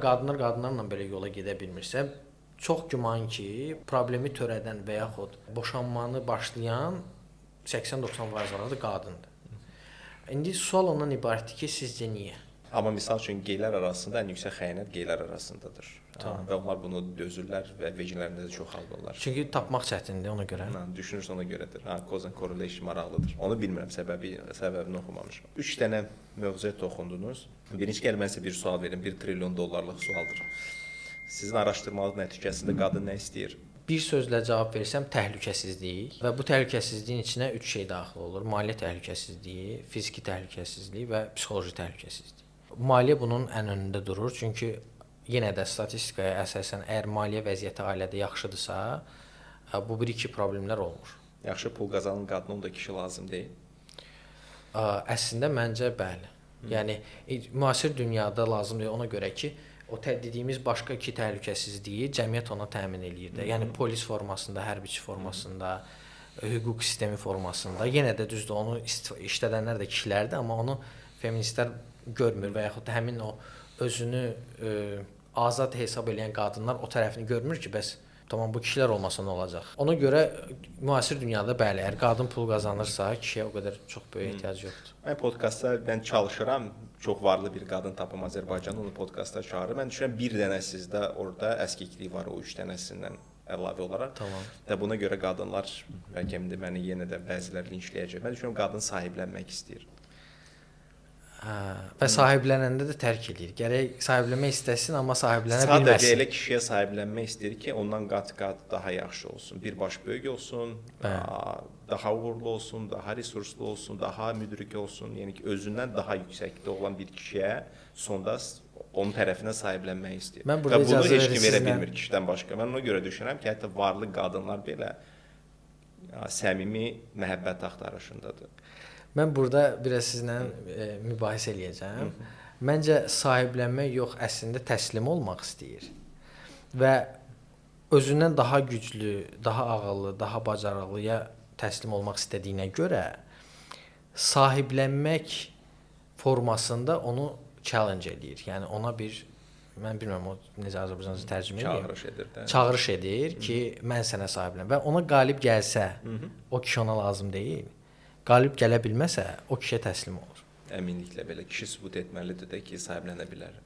qadınlar qadınlarla belə yola gedə bilmirsə, çox güman ki, problemi törədən və yaxud boşanmanı başlayan 80-90% da qadındır. İndi sual ondan ibarətdir ki, sizcə niyə? Amma misal üçün geylər arasında ən yüksək xəyanət geylər arasındadır. Və onlar bunu dözürlər və veclərində də çoxaldırlar. Çünki tapmaq çətindir ona görə. Düşünürsən ona görədir. Cause and correlation maraqlıdır. Onu bilmirəm, səbəbini oxumamışam. 3 dənə mövzuya toxundunuz. Birinci gəl mən sizə bir sual verim. 1 trilyon dollarlıq sualdır. Sizin araşdırmanız nəticəsində qadın nə istəyir? Bir sözlə cavab versəm təhlükəsizlik və bu təhlükəsizliyin içinə 3 şey daxil olur. Maliyyə təhlükəsizliyi, fiziki təhlükəsizlik və psixoloji təhlükəsizlik. Maliyyə bunun ən önündə durur. Çünki yenə də statistikaya əsasən əgər maliyyə vəziyyəti ailədə yaxşıdırsa, bu bir-iki problemlər olmur. Yaxşı pul qazanan qadın da kişi lazım deyil. Əslində məncə bəli. Yəni müasir dünyada lazımdır ona görə ki, o dediyimiz başqa iki təhlükəsizliyi cəmiyyət ona təmin eləyir də. Yəni polis formasında, hərbiçi formasında, hüquq sistemi formasında. Yenə də düzdür, onu işlədənlər də kişilərdir, amma onu feministlər görmür və yaxud da həmin o özünü azad hesab edən qadınlar o tərəfini görmür ki, bəs tamam bu kişilər olmasa nə olacaq? Ona görə müasir dünyada bəli, əgər qadın pul qazanırsa, kişiyə o qədər çox böyük ehtiyac yoxdur. Mən podkastda çalışıram, çox varlı bir qadın tapım Azərbaycanın onu podkastda çağırır. Mən düşünürəm bir dənə sizdə orada əskiklik var o 3 dənəsindən əlavə olaraq. Tamam. Və buna görə qadınlar bəlkə məni yenə də bəziləri linçləyəcək. Mən düşünürəm qadın sahiblənmək istəyir. Və sahiblənəndə də tərk eləyir. Gərək sahiblənmək istəsin, amma sahiblənə bilməsin. Sadəcə elə kişiyə sahiblənmək istəyir ki, ondan qat-qat daha yaxşı olsun. Birbaş böyük olsun, daha uğurlu olsun, daha resurslu olsun, daha müdrik olsun. Yəni ki, özündən daha yüksəkdə olan bir kişiyə sonda onun tərəfinə sahiblənmək istəyir. Və bunu heç kim verə bilmir kişidən başqa. Mən ona görə düşünürəm ki, hətta varlı qadınlar belə səmimi məhəbbət axtarışındadır. Mən burada biraz sizlə mübahisə eləyəcəm. Məncə sahiblənmək yox, əslində təslim olmaq istəyir. Və özündən daha güclü, daha ağıllı, daha bacarıqlıya təslim olmaq istədiyinə görə sahiblənmək formasında onu challenge edir. Yəni ona bir, mən bilmirəm o necə Azərbaycanca tərcümə edir. Çağırış edir ki, mən sənə sahiblənəm və ona qalib gəlsə, o kişi ona lazım deyil. Qalib gələ bilməsə, o kişiyə təslim olur. Əminliklə belə kişi sübut etməlidir də ki, sahiblənə bilər.